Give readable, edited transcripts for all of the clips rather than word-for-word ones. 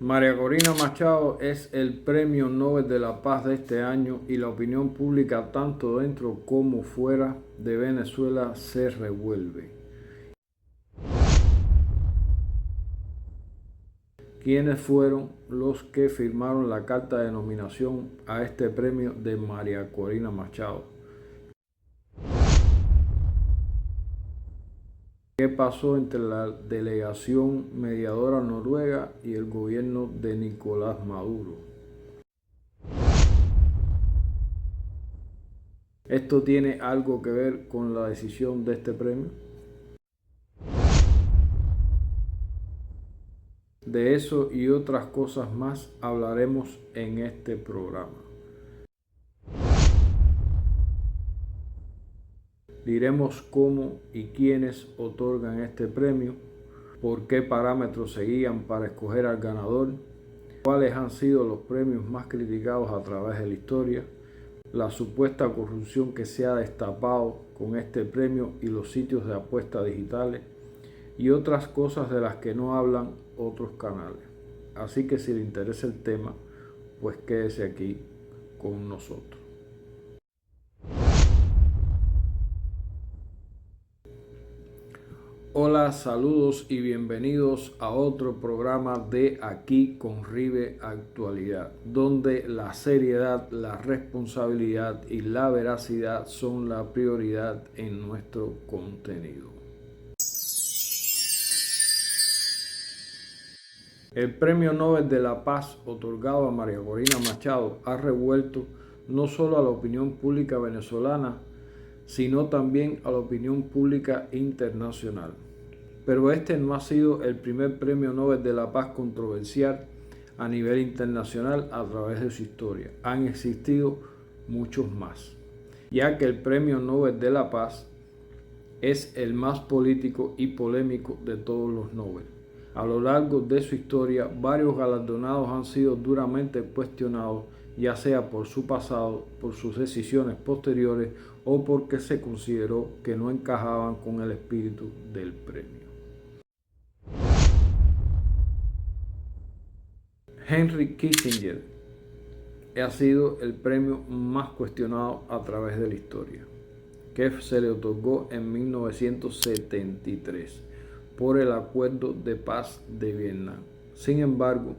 María Corina Machado es el Premio Nobel de la Paz de este año y la opinión pública tanto dentro como fuera de Venezuela se revuelve. ¿Quiénes fueron los que firmaron la carta de nominación a este premio de María Corina Machado? ¿Qué pasó entre la delegación mediadora noruega y el gobierno de Nicolás Maduro? ¿Esto tiene algo que ver con la decisión de este premio? De eso y otras cosas más hablaremos en este programa. Diremos cómo y quiénes otorgan este premio, por qué parámetros se guían para escoger al ganador, cuáles han sido los premios más criticados a través de la historia, la supuesta corrupción que se ha destapado con este premio y los sitios de apuestas digitales y otras cosas de las que no hablan otros canales. Así que si le interesa el tema, pues quédese aquí con nosotros. Hola, saludos y bienvenidos a otro programa de Aquí con Rive Actualidad, donde la seriedad, la responsabilidad y la veracidad son la prioridad en nuestro contenido. El Premio Nobel de la Paz otorgado a María Corina Machado ha revuelto no solo a la opinión pública venezolana, sino también a la opinión pública internacional. Pero este no ha sido el primer Premio Nobel de la Paz controversial a nivel internacional a través de su historia. Han existido muchos más, ya que el Premio Nobel de la Paz es el más político y polémico de todos los Nobel. A lo largo de su historia, varios galardonados han sido duramente cuestionados, ya sea por su pasado, por sus decisiones posteriores o porque se consideró que no encajaban con el espíritu del premio. Henry Kissinger ha sido el premio más cuestionado a través de la historia, que se le otorgó en 1973 por el Acuerdo de Paz de Vietnam. Sin embargo,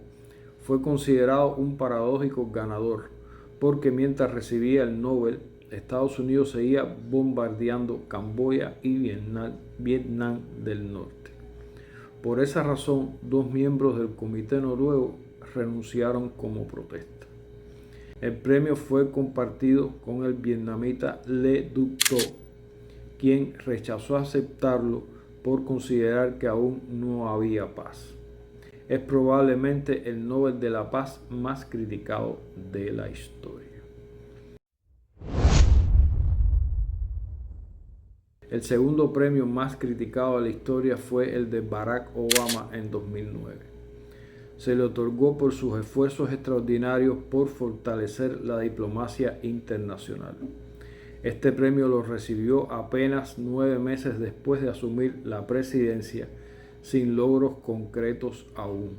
fue considerado un paradójico ganador, porque mientras recibía el Nobel, Estados Unidos seguía bombardeando Camboya y Vietnam del Norte. Por esa razón, dos miembros del Comité Noruego renunciaron como protesta. El premio fue compartido con el vietnamita Le Duc Tho, quien rechazó aceptarlo por considerar que aún no había paz. Es probablemente el Nobel de la Paz más criticado de la historia. El segundo premio más criticado de la historia fue el de Barack Obama en 2009. Se le otorgó por sus esfuerzos extraordinarios por fortalecer la diplomacia internacional. Este premio lo recibió apenas 9 meses después de asumir la presidencia, sin logros concretos aún,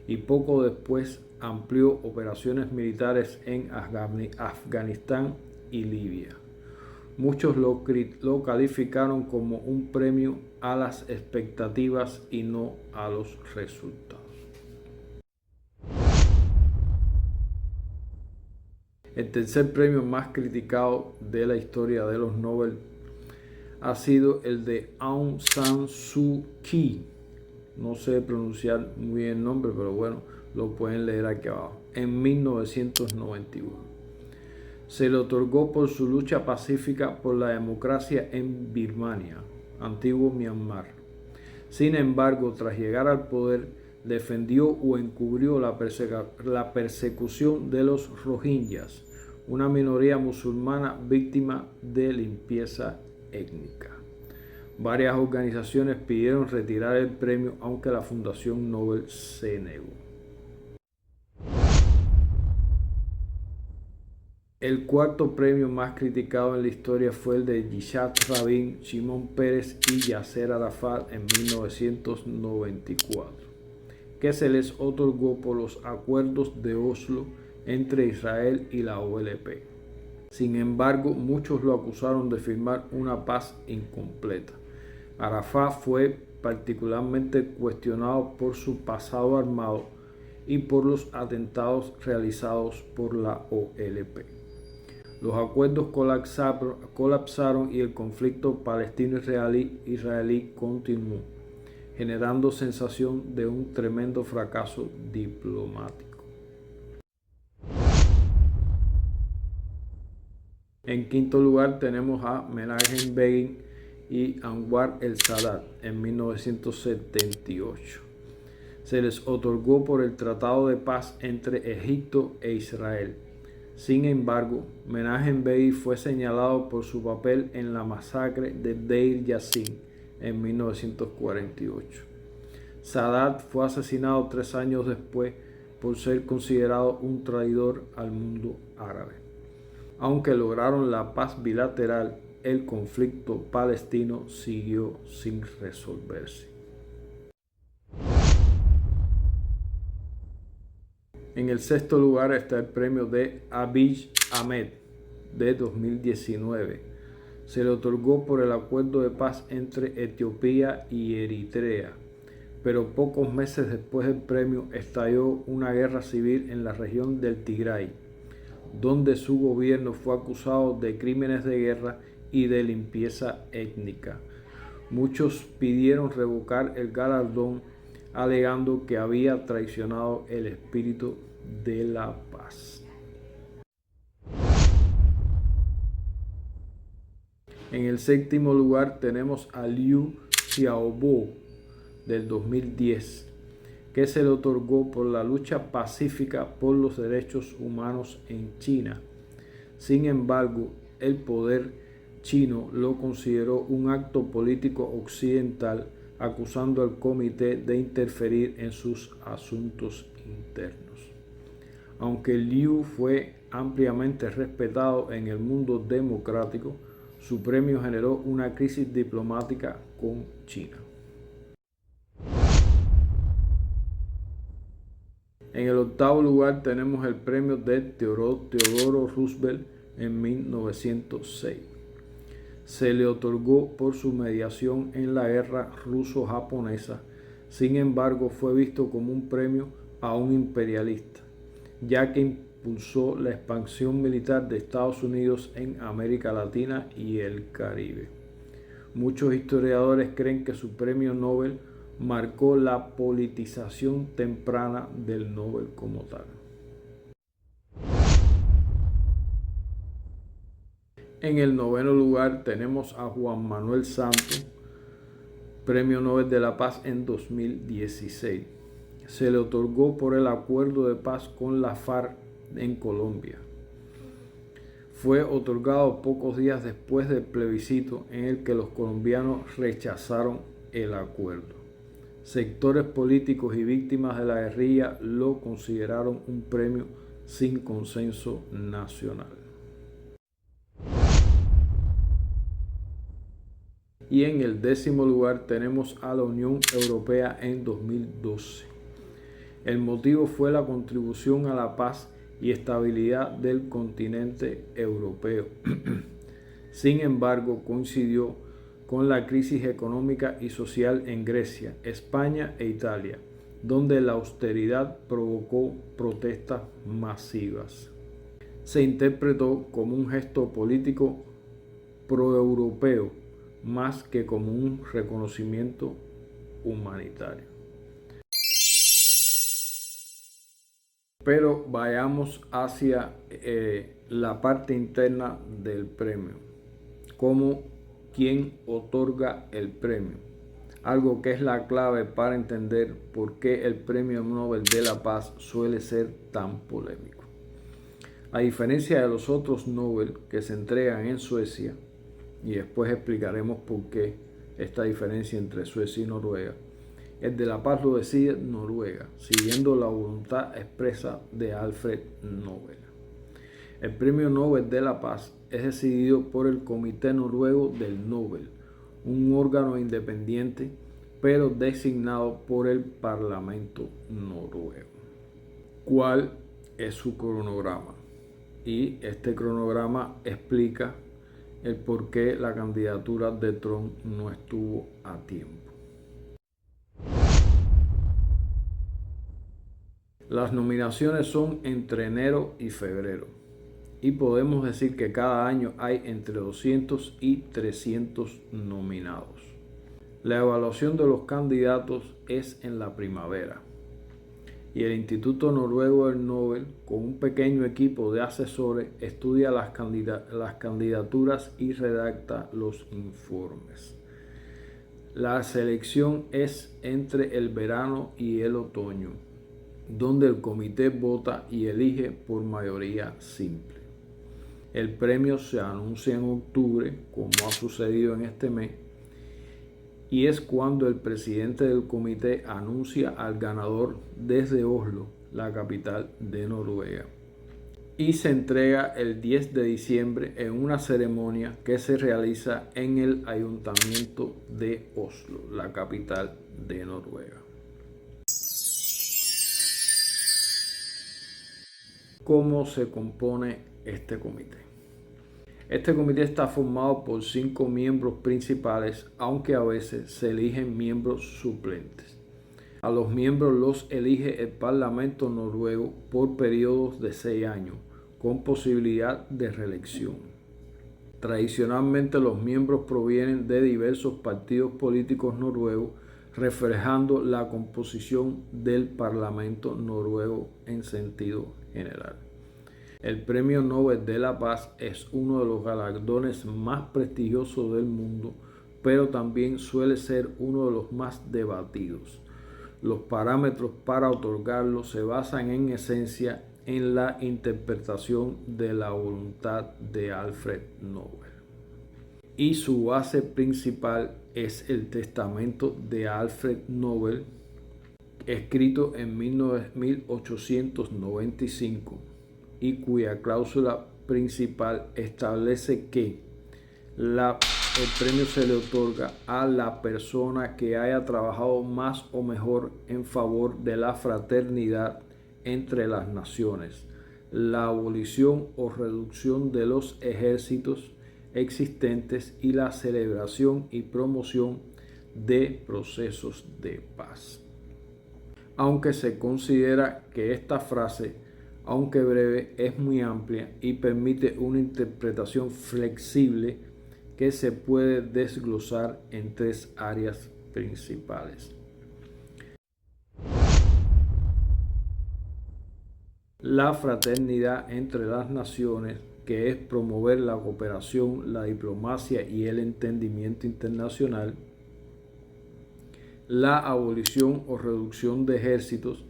y poco después amplió operaciones militares en Afganistán y Libia. Muchos lo calificaron como un premio a las expectativas y no a los resultados. El tercer premio más criticado de la historia de los Nobel ha sido el de Aung San Suu Kyi. No sé pronunciar muy bien el nombre, pero bueno, lo pueden leer aquí abajo. En 1991. Se le otorgó por su lucha pacífica por la democracia en Birmania, antiguo Myanmar. Sin embargo, tras llegar al poder, defendió o encubrió la persecución de los rohingyas, una minoría musulmana víctima de limpieza étnica. Varias organizaciones pidieron retirar el premio, aunque la Fundación Nobel se negó. El cuarto premio más criticado en la historia fue el de Yitzhak Rabin, Shimon Peres y Yasser Arafat en 1994. que se les otorgó por los acuerdos de Oslo entre Israel y la OLP. Sin embargo, muchos lo acusaron de firmar una paz incompleta. Arafat fue particularmente cuestionado por su pasado armado y por los atentados realizados por la OLP. Los acuerdos colapsaron y el conflicto palestino-israelí continuó, generando sensación de un tremendo fracaso diplomático. En quinto lugar tenemos a Menachem Begin y Anwar el-Sadat en 1978. Se les otorgó por el Tratado de Paz entre Egipto e Israel. Sin embargo, Menachem Begin fue señalado por su papel en la masacre de Deir Yassin en 1948. Sadat fue asesinado 3 años después por ser considerado un traidor al mundo árabe. Aunque lograron la paz bilateral, el conflicto palestino siguió sin resolverse. En el sexto lugar está el premio de Abiy Ahmed de 2019. Se le otorgó por el acuerdo de paz entre Etiopía y Eritrea, pero pocos meses después del premio estalló una guerra civil en la región del Tigray, donde su gobierno fue acusado de crímenes de guerra y de limpieza étnica. Muchos pidieron revocar el galardón, alegando que había traicionado el espíritu de la paz. En el séptimo lugar tenemos a Liu Xiaobo del 2010, que se le otorgó por la lucha pacífica por los derechos humanos en China. Sin embargo, el poder chino lo consideró un acto político occidental, acusando al comité de interferir en sus asuntos internos. Aunque Liu fue ampliamente respetado en el mundo democrático, su premio generó una crisis diplomática con China. En el octavo lugar tenemos el premio de Theodore Roosevelt en 1906. Se le otorgó por su mediación en la guerra ruso-japonesa. Sin embargo, fue visto como un premio a un imperialista, ya que impulsó la expansión militar de Estados Unidos en América Latina y el Caribe. Muchos historiadores creen que su premio Nobel marcó la politización temprana del Nobel como tal. En el noveno lugar tenemos a Juan Manuel Santos, Premio Nobel de la Paz en 2016. Se le otorgó por el acuerdo de paz con la FARC en Colombia. Fue otorgado pocos días después del plebiscito en el que los colombianos rechazaron el acuerdo. Sectores políticos y víctimas de la guerrilla lo consideraron un premio sin consenso nacional. Y en el décimo lugar tenemos a la Unión Europea en 2012. El motivo fue la contribución a la paz y estabilidad del continente europeo. Sin embargo, coincidió con la crisis económica y social en Grecia, España e Italia, donde la austeridad provocó protestas masivas. Se interpretó como un gesto político proeuropeo, más que como un reconocimiento humanitario. Pero vayamos hacia la parte interna del premio, como quien otorga el premio, algo que es la clave para entender por qué el Premio Nobel de la Paz suele ser tan polémico. A diferencia de los otros Nobel que se entregan en Suecia, y después explicaremos por qué esta diferencia entre Suecia y Noruega, el de la paz lo decide Noruega, siguiendo la voluntad expresa de Alfred Nobel. El Premio Nobel de la Paz es decidido por el Comité Noruego del Nobel, un órgano independiente pero designado por el Parlamento noruego. ¿Cuál es su cronograma? Y este cronograma explica el por qué la candidatura de Trump no estuvo a tiempo. Las nominaciones son entre enero y febrero y podemos decir que cada año hay entre 200 y 300 nominados. La evaluación de los candidatos es en la primavera y el Instituto Noruego del Nobel, con un pequeño equipo de asesores, estudia las candidaturas y redacta los informes. La selección es entre el verano y el otoño, donde el comité vota y elige por mayoría simple. El premio se anuncia en octubre, como ha sucedido en este mes, y es cuando el presidente del comité anuncia al ganador desde Oslo, la capital de Noruega, y se entrega el 10 de diciembre en una ceremonia que se realiza en el ayuntamiento de Oslo, la capital de Noruega. ¿Cómo se compone este comité? Este comité está formado por 5 miembros principales, aunque a veces se eligen miembros suplentes. A los miembros los elige el Parlamento noruego por periodos de 6 años, con posibilidad de reelección. Tradicionalmente los miembros provienen de diversos partidos políticos noruegos, reflejando la composición del Parlamento noruego en sentido general. El Premio Nobel de la Paz es uno de los galardones más prestigiosos del mundo, pero también suele ser uno de los más debatidos. Los parámetros para otorgarlo se basan en esencia en la interpretación de la voluntad de Alfred Nobel. Y su base principal es el testamento de Alfred Nobel, escrito en 1895. Y cuya cláusula principal establece que el premio se le otorga a la persona que haya trabajado más o mejor en favor de la fraternidad entre las naciones, la abolición o reducción de los ejércitos existentes y la celebración y promoción de procesos de paz. Aunque se considera que esta frase, aunque breve, es muy amplia y permite una interpretación flexible que se puede desglosar en 3 áreas principales. La fraternidad entre las naciones, que es promover la cooperación, la diplomacia y el entendimiento internacional. La abolición o reducción de ejércitos,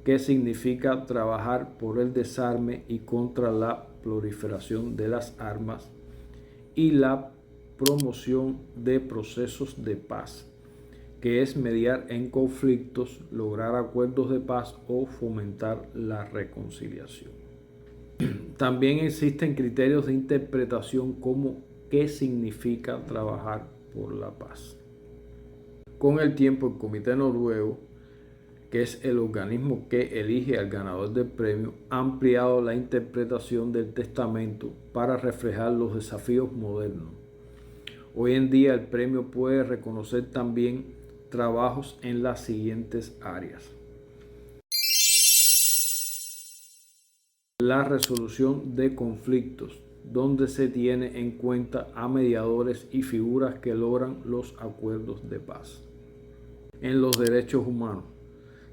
que significa trabajar por el desarme y contra la proliferación de las armas, y la promoción de procesos de paz, que es mediar en conflictos, lograr acuerdos de paz o fomentar la reconciliación. También existen criterios de interpretación como qué significa trabajar por la paz. Con el tiempo, el Comité Noruego, que es el organismo que elige al ganador del premio, ha ampliado la interpretación del testamento para reflejar los desafíos modernos. Hoy en día el premio puede reconocer también trabajos en las siguientes áreas: la resolución de conflictos, donde se tiene en cuenta a mediadores y figuras que logran los acuerdos de paz. En los derechos humanos,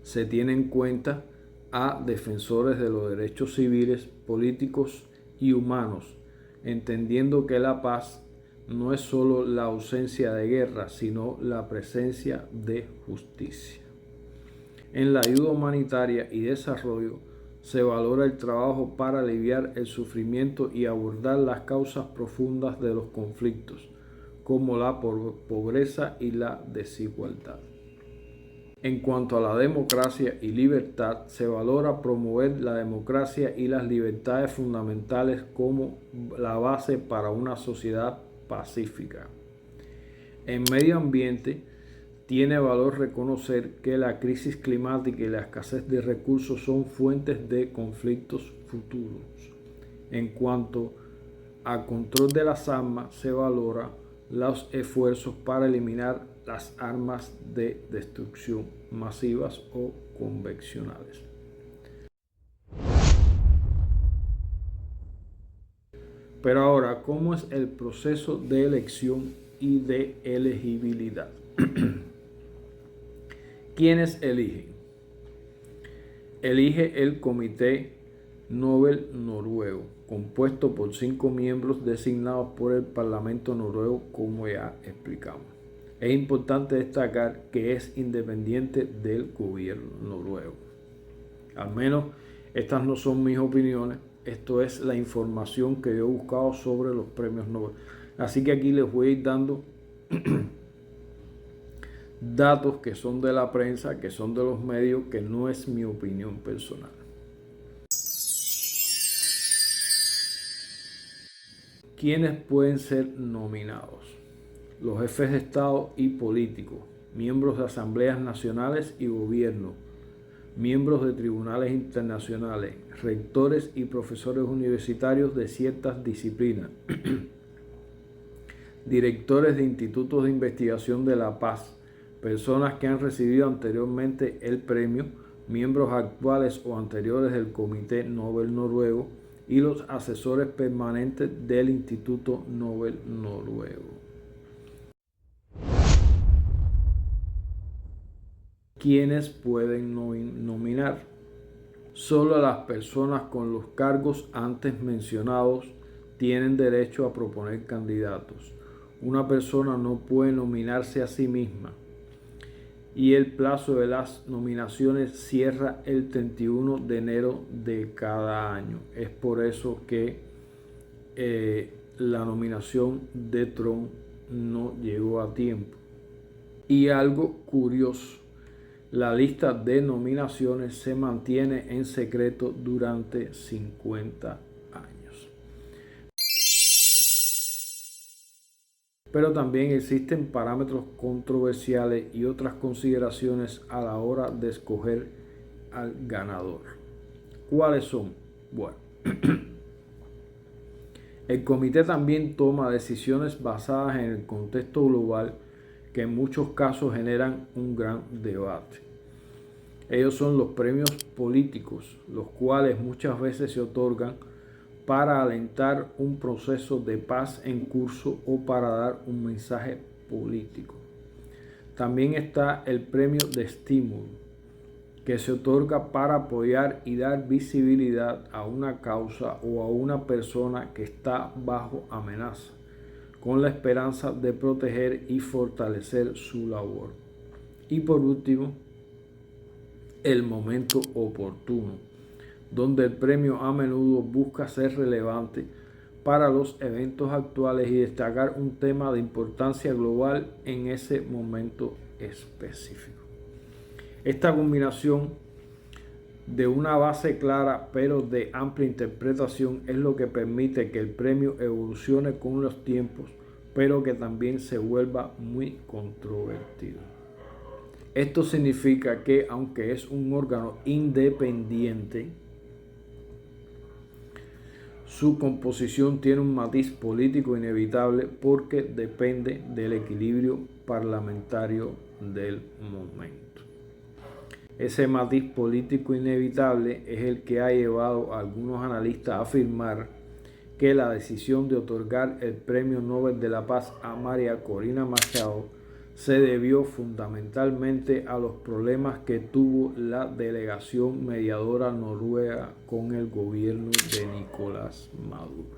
se tiene en cuenta a defensores de los derechos civiles, políticos y humanos, entendiendo que la paz no es solo la ausencia de guerra, sino la presencia de justicia. En la ayuda humanitaria y desarrollo, se valora el trabajo para aliviar el sufrimiento y abordar las causas profundas de los conflictos, como la pobreza y la desigualdad. En cuanto a la democracia y libertad, se valora promover la democracia y las libertades fundamentales como la base para una sociedad pacífica. En medio ambiente, tiene valor reconocer que la crisis climática y la escasez de recursos son fuentes de conflictos futuros. En cuanto a control de las armas, se valora los esfuerzos para eliminar las armas de destrucción masivas o convencionales. Pero ahora, ¿cómo es el proceso de elección y de elegibilidad? ¿Quiénes eligen? Elige el Comité Nobel noruego, compuesto por 5 miembros designados por el Parlamento noruego, como ya explicamos. Es importante destacar que es independiente del gobierno noruego. Al menos estas no son mis opiniones, esto es la información que yo he buscado sobre los premios Nobel. Así que aquí les voy a ir dando datos que son de la prensa, que son de los medios, que no es mi opinión personal. ¿Quiénes pueden ser nominados? Los jefes de Estado y políticos, miembros de asambleas nacionales y gobierno, miembros de tribunales internacionales, rectores y profesores universitarios de ciertas disciplinas, directores de institutos de investigación de la paz, personas que han recibido anteriormente el premio, miembros actuales o anteriores del Comité Nobel noruego y los asesores permanentes del Instituto Nobel noruego. ¿Quiénes pueden nominar? Solo las personas con los cargos antes mencionados tienen derecho a proponer candidatos. Una persona no puede nominarse a sí misma y el plazo de las nominaciones cierra el 31 de enero de cada año. Es por eso que la nominación de Trump no llegó a tiempo. Y algo curioso, la lista de nominaciones se mantiene en secreto durante 50 años. Pero también existen parámetros controversiales y otras consideraciones a la hora de escoger al ganador. ¿Cuáles son? Bueno, el comité también toma decisiones basadas en el contexto global que en muchos casos generan un gran debate. Ellos son los premios políticos, los cuales muchas veces se otorgan para alentar un proceso de paz en curso o para dar un mensaje político. También está el premio de estímulo, que se otorga para apoyar y dar visibilidad a una causa o a una persona que está bajo amenaza, con la esperanza de proteger y fortalecer su labor. Y por último, el momento oportuno, donde el premio a menudo busca ser relevante para los eventos actuales y destacar un tema de importancia global en ese momento específico. Esta combinación de una base clara pero de amplia interpretación es lo que permite que el premio evolucione con los tiempos, pero que también se vuelva muy controvertido. Esto significa que, aunque es un órgano independiente, su composición tiene un matiz político inevitable porque depende del equilibrio parlamentario del momento. Ese matiz político inevitable es el que ha llevado a algunos analistas a afirmar que la decisión de otorgar el Premio Nobel de la Paz a María Corina Machado se debió fundamentalmente a los problemas que tuvo la delegación mediadora noruega con el gobierno de Nicolás Maduro.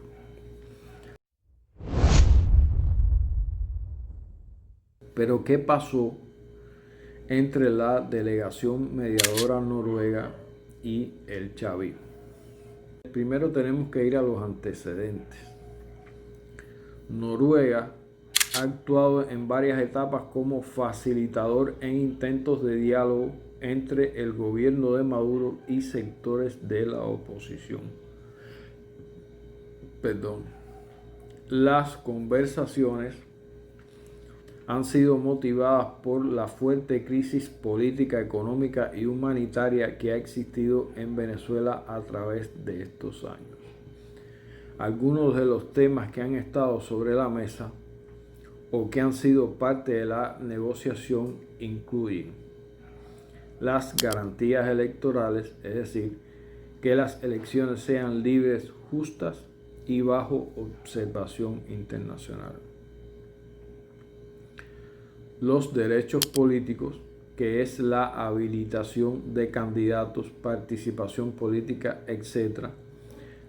Pero ¿qué pasó entre la delegación mediadora noruega y el chavismo? Primero tenemos que ir a los antecedentes. Noruega ha actuado en varias etapas como facilitador en intentos de diálogo entre el gobierno de Maduro y sectores de la oposición. Las conversaciones han sido motivadas por la fuerte crisis política, económica y humanitaria que ha existido en Venezuela a través de estos años. Algunos de los temas que han estado sobre la mesa o que han sido parte de la negociación incluyen las garantías electorales, es decir, que las elecciones sean libres, justas y bajo observación internacional. Los derechos políticos, que es la habilitación de candidatos, participación política, etc.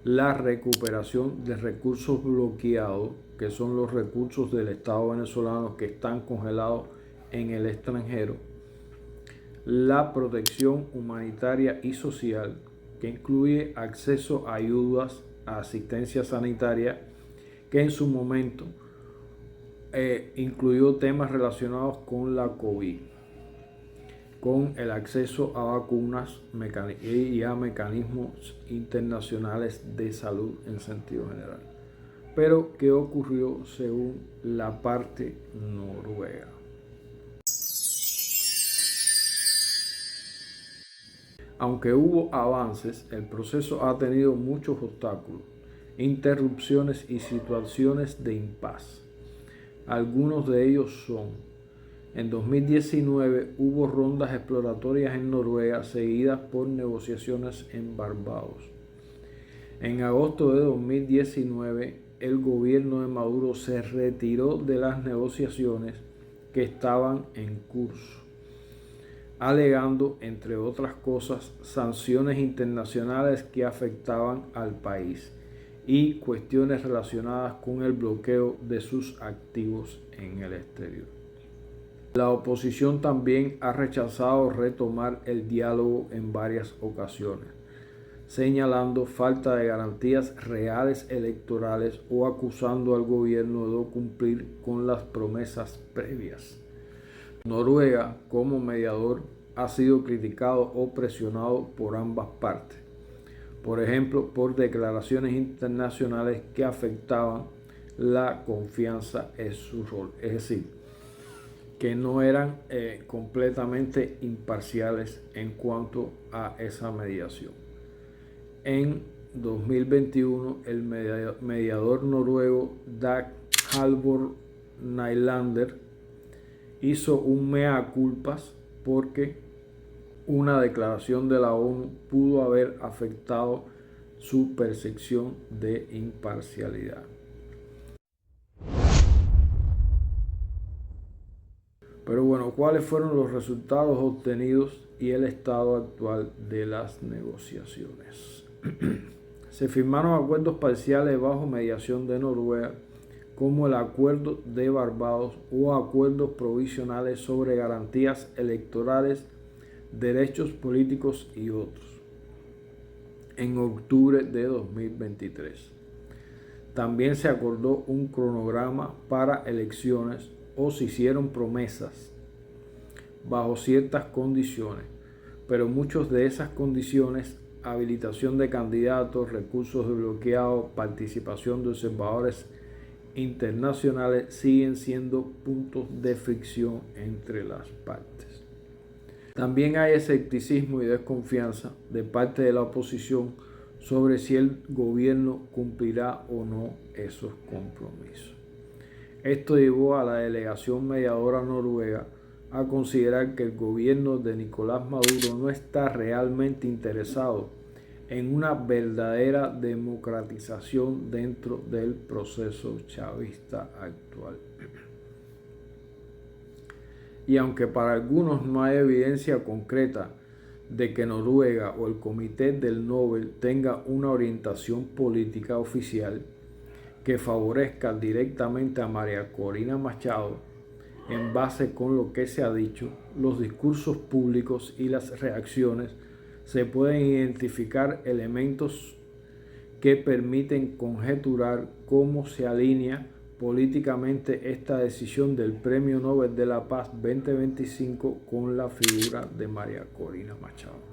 La recuperación de recursos bloqueados, que son los recursos del Estado venezolano que están congelados en el extranjero. La protección humanitaria y social, que incluye acceso a ayudas, a asistencia sanitaria, que en su momento incluyó temas relacionados con la COVID, con el acceso a vacunas y a mecanismos internacionales de salud en sentido general. Pero, ¿qué ocurrió según la parte noruega? Aunque hubo avances, el proceso ha tenido muchos obstáculos, interrupciones y situaciones de impas. Algunos de ellos son: en 2019 hubo rondas exploratorias en Noruega seguidas por negociaciones en Barbados. En agosto de 2019, el gobierno de Maduro se retiró de las negociaciones que estaban en curso, alegando, entre otras cosas, sanciones internacionales que afectaban al país y cuestiones relacionadas con el bloqueo de sus activos en el exterior. La oposición también ha rechazado retomar el diálogo en varias ocasiones, señalando falta de garantías reales electorales o acusando al gobierno de no cumplir con las promesas previas. Noruega, como mediador, ha sido criticado o presionado por ambas partes, por ejemplo, por declaraciones internacionales que afectaban la confianza en su rol, es decir, que no eran completamente imparciales en cuanto a esa mediación. En 2021, el mediador noruego Dag Halvor Nylander hizo un mea culpas porque una declaración de la ONU pudo haber afectado su percepción de imparcialidad. Pero bueno, ¿cuáles fueron los resultados obtenidos y el estado actual de las negociaciones? Se firmaron acuerdos parciales bajo mediación de Noruega, como el Acuerdo de Barbados o acuerdos provisionales sobre garantías electorales, derechos políticos y otros, en octubre de 2023. También se acordó un cronograma para elecciones o se hicieron promesas bajo ciertas condiciones, pero muchas de esas condiciones, habilitación de candidatos, recursos desbloqueados, participación de observadores internacionales, siguen siendo puntos de fricción entre las partes. También hay escepticismo y desconfianza de parte de la oposición sobre si el gobierno cumplirá o no esos compromisos. Esto llevó a la delegación mediadora noruega a considerar que el gobierno de Nicolás Maduro no está realmente interesado en una verdadera democratización dentro del proceso chavista actual. Y aunque para algunos no hay evidencia concreta de que Noruega o el Comité del Nobel tenga una orientación política oficial que favorezca directamente a María Corina Machado, en base con lo que se ha dicho, los discursos públicos y las reacciones, se pueden identificar elementos que permiten conjeturar cómo se alinea políticamente esta decisión del Premio Nobel de la Paz 2025 con la figura de María Corina Machado.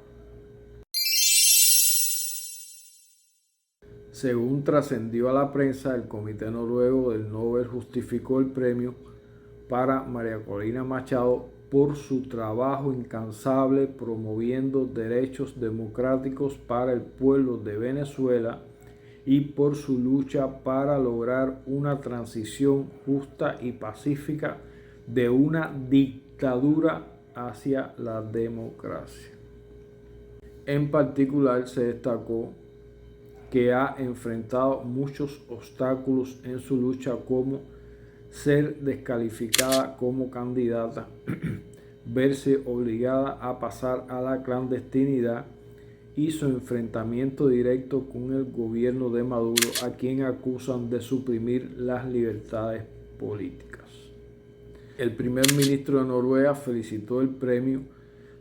Según trascendió a la prensa, el Comité Noruego del Nobel justificó el premio para María Corina Machado por su trabajo incansable promoviendo derechos democráticos para el pueblo de Venezuela y por su lucha para lograr una transición justa y pacífica de una dictadura hacia la democracia. En particular se destacó que ha enfrentado muchos obstáculos en su lucha, como ser descalificada como candidata, verse obligada a pasar a la clandestinidad y su enfrentamiento directo con el gobierno de Maduro, a quien acusan de suprimir las libertades políticas. El primer ministro de Noruega felicitó el premio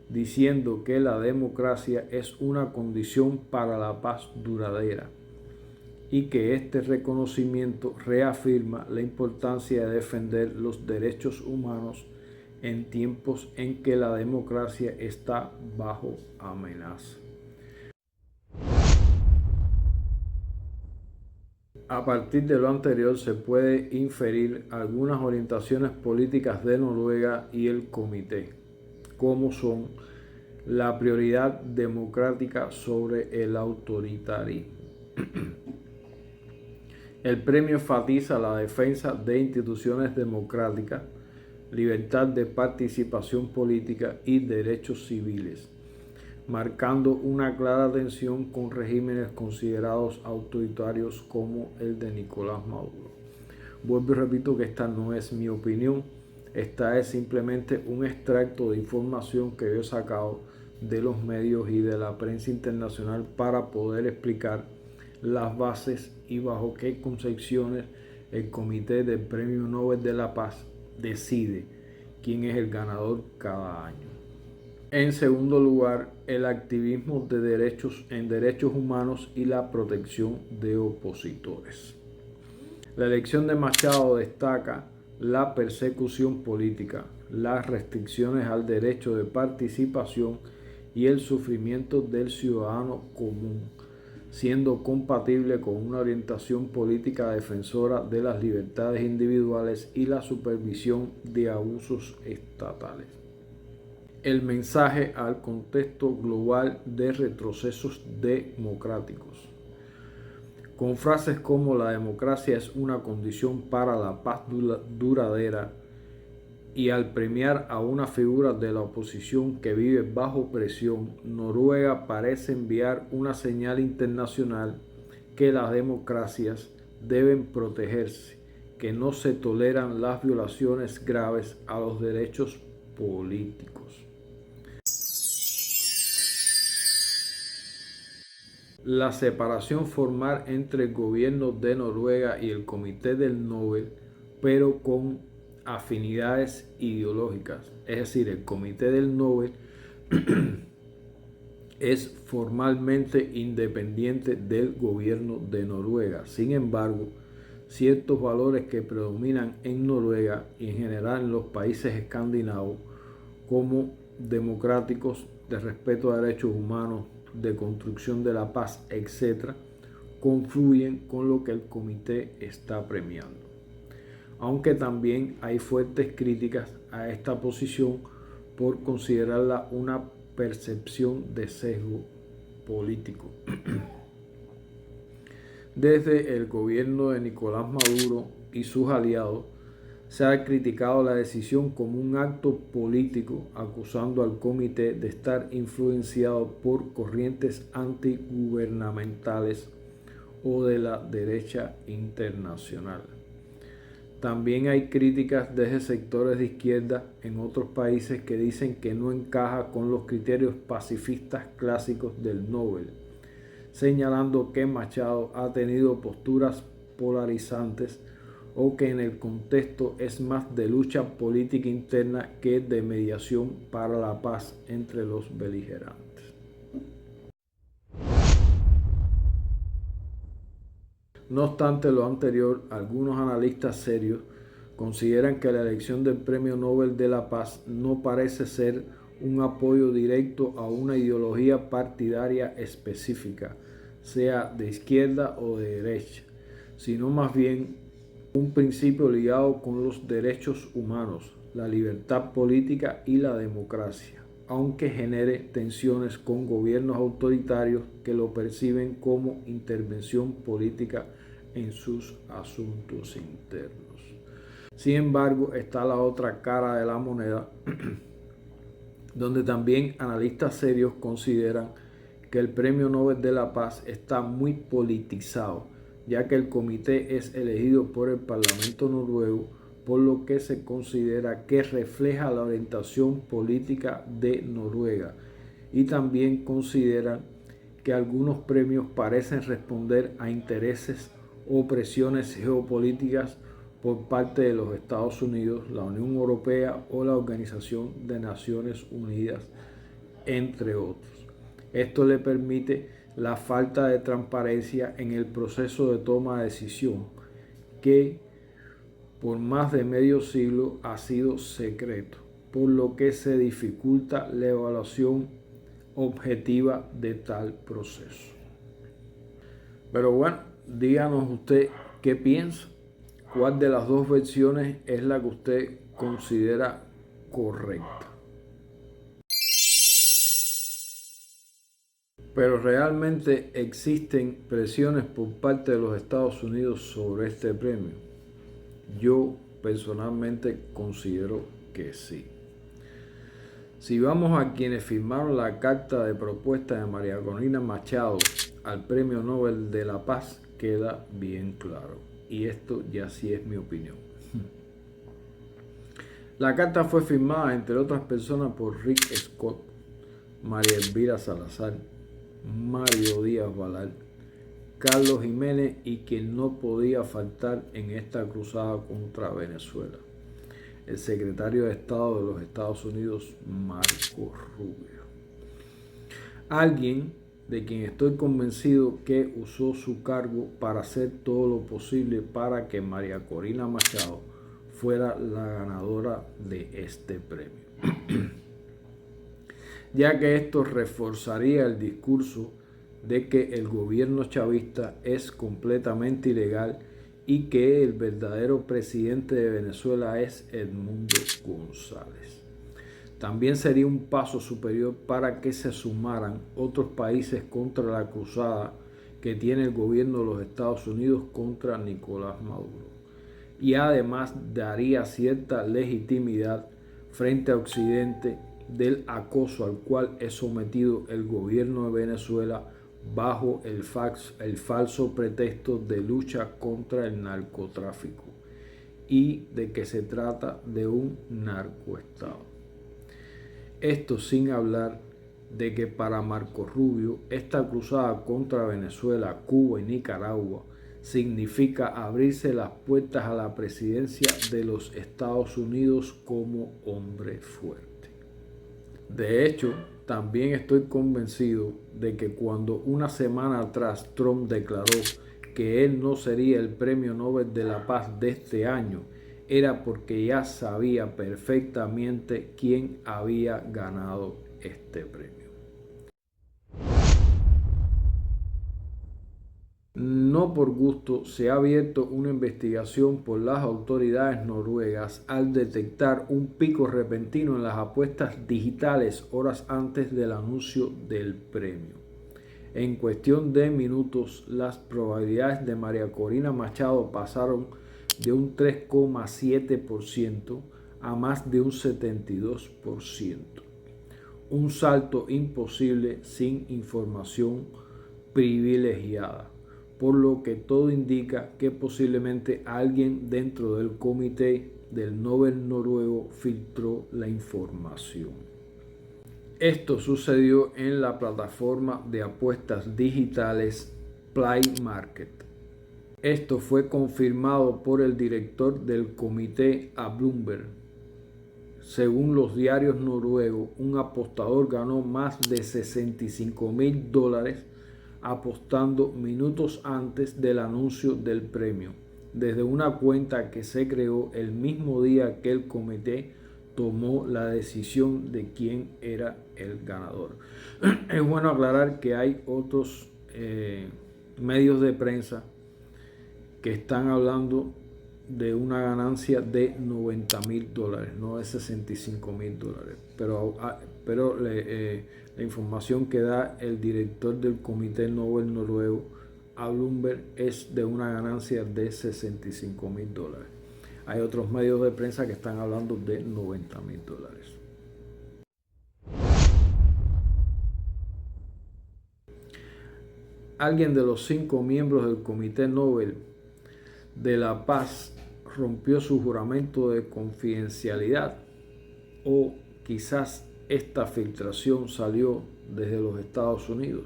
diciendo que la democracia es una condición para la paz duradera y que este reconocimiento reafirma la importancia de defender los derechos humanos en tiempos en que la democracia está bajo amenaza. A partir de lo anterior se puede inferir algunas orientaciones políticas de Noruega y el comité, como son la prioridad democrática sobre el autoritarismo. El premio enfatiza la defensa de instituciones democráticas, libertad de participación política y derechos civiles, marcando una clara tensión con regímenes considerados autoritarios como el de Nicolás Maduro. Vuelvo y repito que esta no es mi opinión, esta es simplemente un extracto de información que yo he sacado de los medios y de la prensa internacional para poder explicar las bases y bajo qué concepciones el Comité del Premio Nobel de la Paz decide quién es el ganador cada año. En segundo lugar, el activismo de derechos humanos y la protección de opositores. La elección de Machado destaca la persecución política, las restricciones al derecho de participación y el sufrimiento del ciudadano común, siendo compatible con una orientación política defensora de las libertades individuales y la supervisión de abusos estatales. El mensaje al contexto global de retrocesos democráticos. Con frases como la democracia es una condición para la paz duradera y al premiar a una figura de la oposición que vive bajo presión, Noruega parece enviar una señal internacional que las democracias deben protegerse, que no se toleran las violaciones graves a los derechos políticos. La separación formal entre el gobierno de Noruega y el Comité del Nobel, pero con afinidades ideológicas. Es decir, el Comité del Nobel es formalmente independiente del gobierno de Noruega. Sin embargo, ciertos valores que predominan en Noruega y en general en los países escandinavos, como democráticos, de respeto a derechos humanos, de construcción de la paz, etc., confluyen con lo que el comité está premiando. Aunque también hay fuertes críticas a esta posición por considerarla una percepción de sesgo político. Desde el gobierno de Nicolás Maduro y sus aliados se ha criticado la decisión como un acto político, acusando al comité de estar influenciado por corrientes antigubernamentales o de la derecha internacional. También hay críticas desde sectores de izquierda en otros países que dicen que no encaja con los criterios pacifistas clásicos del Nobel, señalando que Machado ha tenido posturas polarizantes o que en el contexto es más de lucha política interna que de mediación para la paz entre los beligerantes. No obstante lo anterior, algunos analistas serios consideran que la elección del Premio Nobel de la Paz no parece ser un apoyo directo a una ideología partidaria específica, sea de izquierda o de derecha, sino más bien un principio ligado con los derechos humanos, la libertad política y la democracia, aunque genere tensiones con gobiernos autoritarios que lo perciben como intervención política en sus asuntos internos. Sin embargo, está la otra cara de la moneda, donde también analistas serios consideran que el Premio Nobel de la Paz está muy politizado, ya que el comité es elegido por el Parlamento noruego, por lo que se considera que refleja la orientación política de Noruega. Y también consideran que algunos premios parecen responder a intereses o presiones geopolíticas por parte de los Estados Unidos, la Unión Europea o la Organización de Naciones Unidas, entre otros. Esto le permite la falta de transparencia en el proceso de toma de decisión, que por más de medio siglo ha sido secreto, por lo que se dificulta la evaluación objetiva de tal proceso. Pero bueno, díganos usted qué piensa, cuál de las dos versiones es la que usted considera correcta. Pero realmente existen presiones por parte de los Estados Unidos sobre este premio. Yo personalmente considero que sí. Si vamos a quienes firmaron la carta de propuesta de María Corina Machado al Premio Nobel de la Paz, queda bien claro. Y esto ya sí es mi opinión. La carta fue firmada, entre otras personas, por Rick Scott, María Elvira Salazar, Mario Díaz Balart, Carlos Jiménez y quien no podía faltar en esta cruzada contra Venezuela, el secretario de Estado de los Estados Unidos, Marco Rubio. Alguien de quien estoy convencido que usó su cargo para hacer todo lo posible para que María Corina Machado fuera la ganadora de este premio. Ya que esto reforzaría el discurso de que el gobierno chavista es completamente ilegal y que el verdadero presidente de Venezuela es Edmundo González. También sería un paso superior para que se sumaran otros países contra la cruzada que tiene el gobierno de los Estados Unidos contra Nicolás Maduro. Y además daría cierta legitimidad frente a Occidente del acoso al cual es sometido el gobierno de Venezuela bajo el falso pretexto de lucha contra el narcotráfico y de que se trata de un narcoestado. Esto sin hablar de que para Marco Rubio esta cruzada contra Venezuela, Cuba y Nicaragua significa abrirse las puertas a la presidencia de los Estados Unidos como hombre fuerte. De hecho, también estoy convencido de que cuando una semana atrás Trump declaró que él no sería el Premio Nobel de la Paz de este año, era porque ya sabía perfectamente quién había ganado este premio. No por gusto se ha abierto una investigación por las autoridades noruegas al detectar un pico repentino en las apuestas digitales horas antes del anuncio del premio. En cuestión de minutos, las probabilidades de María Corina Machado pasaron de un 3,7% a más de un 72%. Un salto imposible sin información privilegiada, por lo que todo indica que posiblemente alguien dentro del comité del Nobel noruego filtró la información. Esto sucedió en la plataforma de apuestas digitales Play Market. Esto fue confirmado por el director del comité a Bloomberg. Según los diarios noruegos, un apostador ganó más de $65,000 apostando minutos antes del anuncio del premio, desde una cuenta que se creó el mismo día que el comité tomó la decisión de quién era el ganador. Es bueno aclarar que hay otros medios de prensa que están hablando de una ganancia de $90.000, no de $65.000. Pero la información que da el director del Comité Nobel noruego a Bloomberg es de una ganancia de $65.000. Hay otros medios de prensa que están hablando de $90.000. Alguien de los 5 miembros del Comité Nobel de la Paz rompió su juramento de confidencialidad, o quizás esta filtración salió desde los Estados Unidos.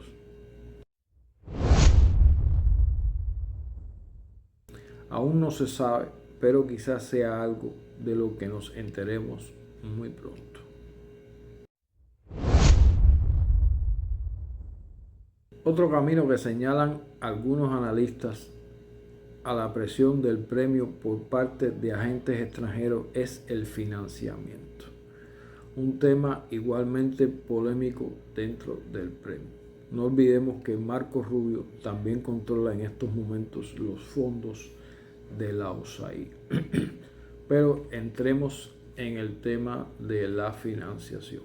Aún no se sabe, pero quizás sea algo de lo que nos enteremos muy pronto. Otro camino que señalan algunos analistas a la presión del premio por parte de agentes extranjeros es el financiamiento, un tema igualmente polémico dentro del premio. No olvidemos que Marco Rubio también controla en estos momentos los fondos de la USAID. Pero entremos en el tema de la financiación.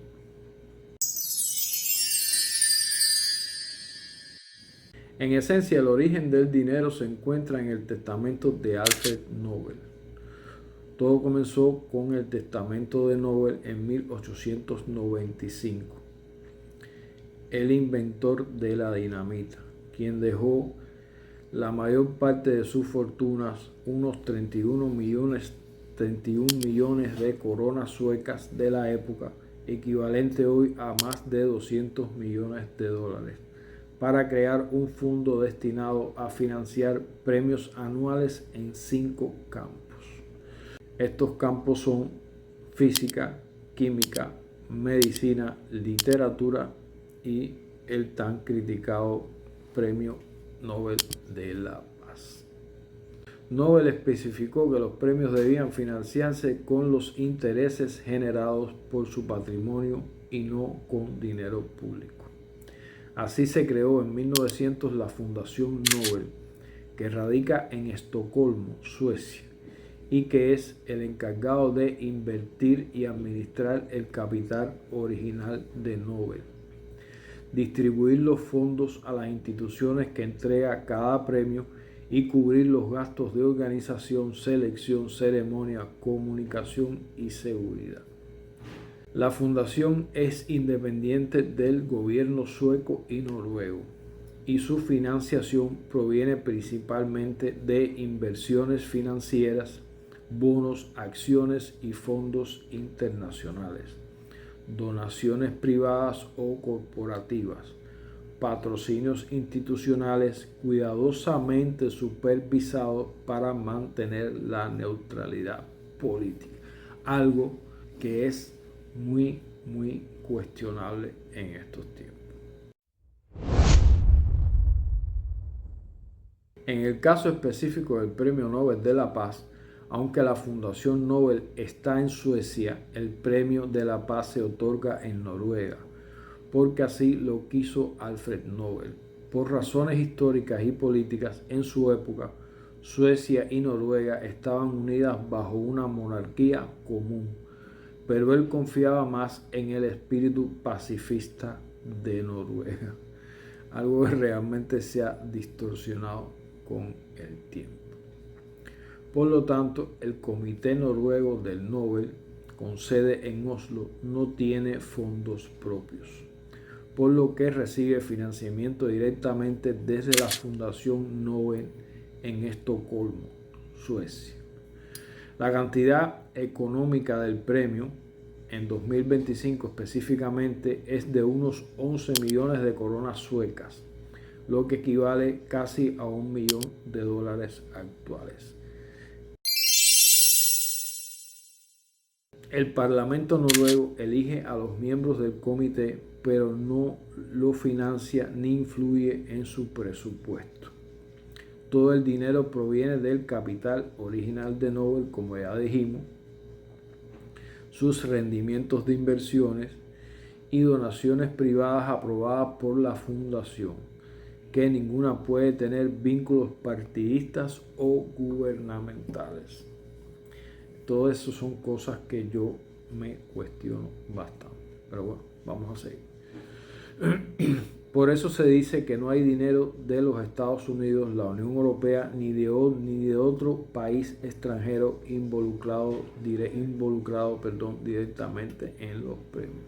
En esencia, el origen del dinero se encuentra en el testamento de Alfred Nobel. Todo comenzó con el testamento de Nobel en 1895, el inventor de la dinamita, quien dejó la mayor parte de sus fortunas, unos 31 millones de coronas suecas de la época, equivalente hoy a más de $200 millones, para crear un fondo destinado a financiar premios anuales en 5 campos. Estos campos son física, química, medicina, literatura y el tan criticado Premio Nobel de la Paz. Nobel especificó que los premios debían financiarse con los intereses generados por su patrimonio y no con dinero público. Así se creó en 1900 la Fundación Nobel, que radica en Estocolmo, Suecia, y que es el encargado de invertir y administrar el capital original de Nobel, distribuir los fondos a las instituciones que entrega cada premio y cubrir los gastos de organización, selección, ceremonia, comunicación y seguridad. La fundación es independiente del gobierno sueco y noruego, y su financiación proviene principalmente de inversiones financieras, bonos, acciones y fondos internacionales, donaciones privadas o corporativas, patrocinios institucionales cuidadosamente supervisados para mantener la neutralidad política, algo que es muy cuestionable en estos tiempos. En el caso específico del Premio Nobel de la Paz, aunque la Fundación Nobel está en Suecia, el Premio de la Paz se otorga en Noruega, porque así lo quiso Alfred Nobel. Por razones históricas y políticas, en su época, Suecia y Noruega estaban unidas bajo una monarquía común, pero él confiaba más en el espíritu pacifista de Noruega, algo que realmente se ha distorsionado con el tiempo. Por lo tanto, el Comité Noruego del Nobel, con sede en Oslo, no tiene fondos propios, por lo que recibe financiamiento directamente desde la Fundación Nobel en Estocolmo, Suecia. La cantidad económica del premio en 2025 específicamente es de unos 11 millones de coronas suecas, lo que equivale casi a $1 millón actuales. El Parlamento noruego elige a los miembros del comité, pero no lo financia ni influye en su presupuesto. Todo el dinero proviene del capital original de Nobel, como ya dijimos, sus rendimientos de inversiones y donaciones privadas aprobadas por la fundación. que ninguna puede tener vínculos partidistas o gubernamentales. Todo eso son cosas que yo me cuestiono bastante. Pero bueno, vamos a seguir. Por eso se dice que no hay dinero de los Estados Unidos, la Unión Europea, ni de otro país extranjero involucrado directamente en los premios.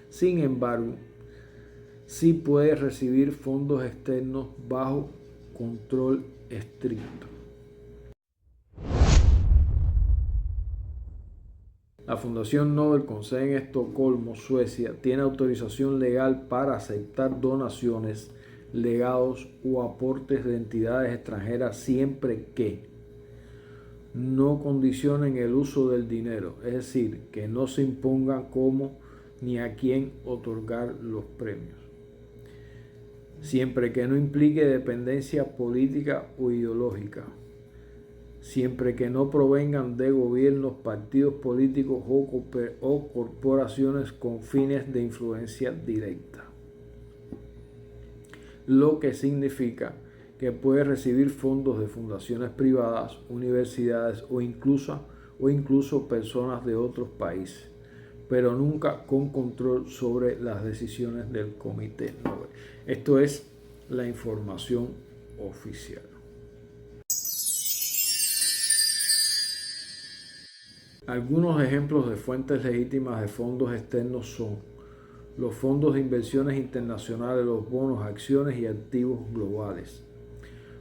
Sin embargo, sí puede recibir fondos externos bajo control estricto. La Fundación Nobel, con sede en Estocolmo, Suecia, tiene autorización legal para aceptar donaciones, legados o aportes de entidades extranjeras siempre que no condicionen el uso del dinero, es decir, que no se imponga cómo ni a quién otorgar los premios, siempre que no implique dependencia política o ideológica, siempre que no provengan de gobiernos, partidos políticos o corporaciones con fines de influencia directa. Lo que significa que puede recibir fondos de fundaciones privadas, universidades o incluso personas de otros países, pero nunca con control sobre las decisiones del Comité Nobel. Esto es la información oficial. Algunos ejemplos de fuentes legítimas de fondos externos son los fondos de inversiones internacionales, los bonos, acciones y activos globales.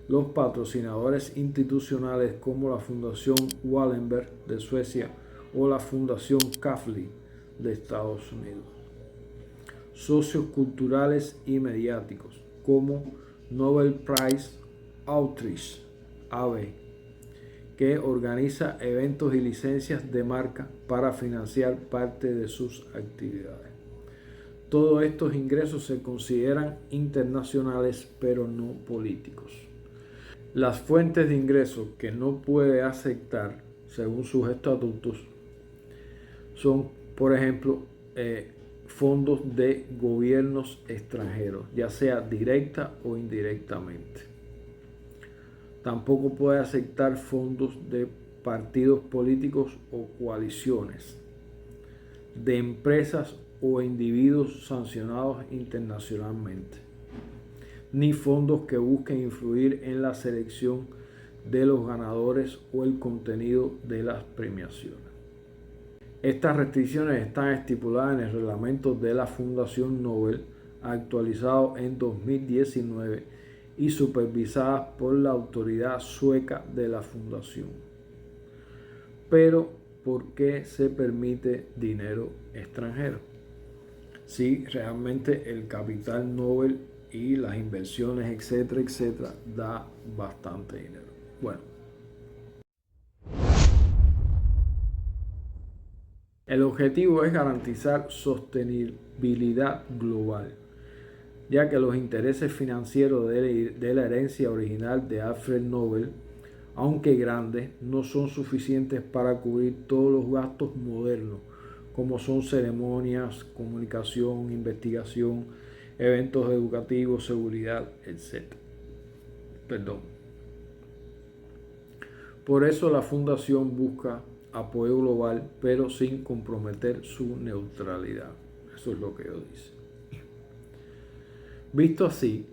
Los patrocinadores institucionales como la Fundación Wallenberg de Suecia o la Fundación Kavli de Estados Unidos. Socios culturales y mediáticos como Nobel Prize Outreach, AB, que organiza eventos y licencias de marca para financiar parte de sus actividades. Todos estos ingresos se consideran internacionales, pero no políticos. Las fuentes de ingresos que no puede aceptar, según sus estatutos, son, por ejemplo, fondos de gobiernos extranjeros, ya sea directa o indirectamente. Tampoco puede aceptar fondos de partidos políticos o coaliciones, de empresas o individuos sancionados internacionalmente, ni fondos que busquen influir en la selección de los ganadores o el contenido de las premiaciones. Estas restricciones están estipuladas en el reglamento de la Fundación Nobel, actualizado en 2019, y supervisadas por la autoridad sueca de la fundación. Pero, ¿por qué se permite dinero extranjero? Si realmente el capital Nobel y las inversiones, etcétera, da bastante dinero. Bueno, el objetivo es garantizar sostenibilidad global, ya que los intereses financieros de la herencia original de Alfred Nobel, aunque grandes, no son suficientes para cubrir todos los gastos modernos, como son ceremonias, comunicación, investigación, eventos educativos, seguridad, etc. Por eso la fundación busca apoyo global, pero sin comprometer su neutralidad. Eso es lo que ellos dicen. Visto así,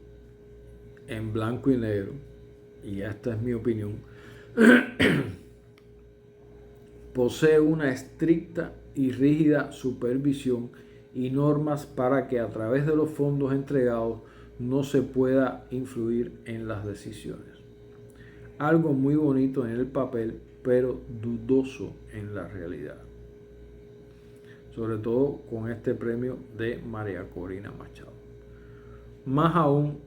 en blanco y negro, y esta es mi opinión, posee una estricta y rígida supervisión y normas para que a través de los fondos entregados no se pueda influir en las decisiones. Algo muy bonito en el papel, pero dudoso en la realidad. Sobre todo con este premio de María Corina Machado. Más aún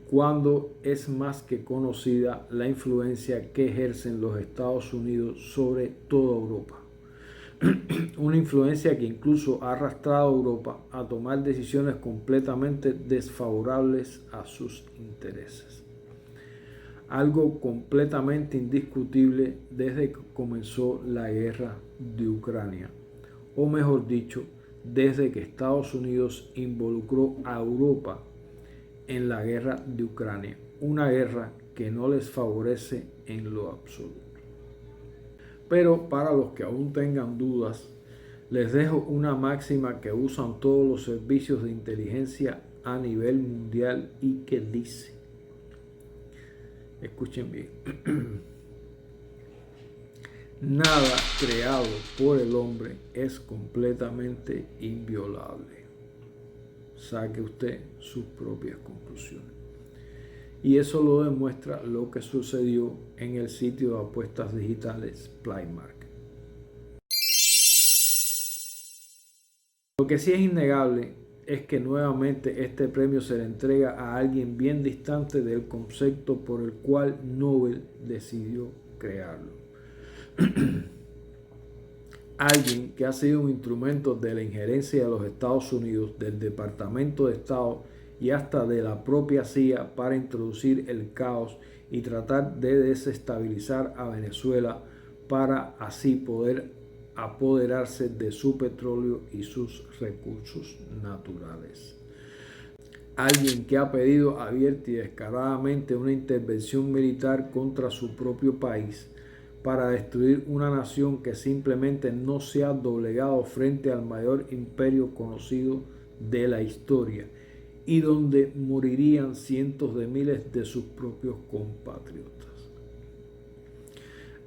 cuando es más que conocida la influencia que ejercen los Estados Unidos sobre toda Europa. Una influencia que incluso ha arrastrado a Europa a tomar decisiones completamente desfavorables a sus intereses. Algo completamente indiscutible desde que comenzó la guerra de Ucrania, o mejor dicho, desde que Estados Unidos involucró a Europa en la guerra de Ucrania, una guerra que no les favorece en lo absoluto. Pero para los que aún tengan dudas, les dejo una máxima que usan todos los servicios de inteligencia a nivel mundial y que dice, escuchen bien, nada creado por el hombre es completamente inviolable. Saque usted sus propias conclusiones. Y eso lo demuestra lo que sucedió en el sitio de apuestas digitales Playmark. Lo que sí es innegable es que nuevamente este premio se le entrega a alguien bien distante del concepto por el cual Nobel decidió crearlo. Alguien que ha sido un instrumento de la injerencia de los Estados Unidos, del Departamento de Estado y hasta de la propia CIA para introducir el caos y tratar de desestabilizar a Venezuela para así poder apoderarse de su petróleo y sus recursos naturales. Alguien que ha pedido abierta y descaradamente una intervención militar contra su propio país para destruir una nación que simplemente no se ha doblegado frente al mayor imperio conocido de la historia y donde morirían cientos de miles de sus propios compatriotas.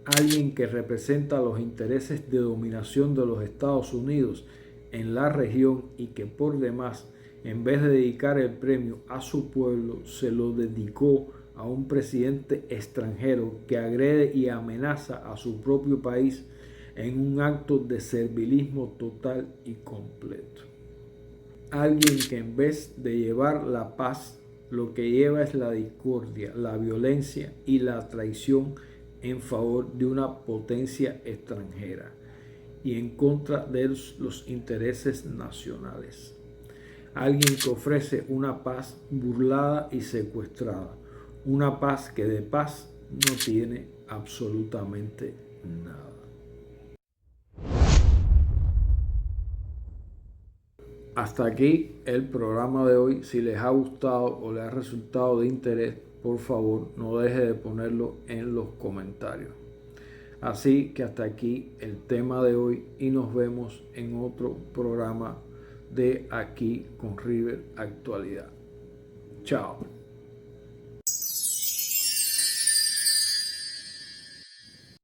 Alguien que representa los intereses de dominación de los Estados Unidos en la región y que por demás, en vez de dedicar el premio a su pueblo, se lo dedicó a un presidente extranjero que agrede y amenaza a su propio país en un acto de servilismo total y completo. Alguien que en vez de llevar la paz, lo que lleva es la discordia, la violencia y la traición en favor de una potencia extranjera y en contra de los intereses nacionales. Alguien que ofrece una paz burlada y secuestrada, una paz que de paz no tiene absolutamente nada. Hasta aquí el programa de hoy. Si les ha gustado o les ha resultado de interés, por favor no deje de ponerlo en los comentarios. Así que hasta aquí el tema de hoy y nos vemos en otro programa de Aquí con River Actualidad. Chao.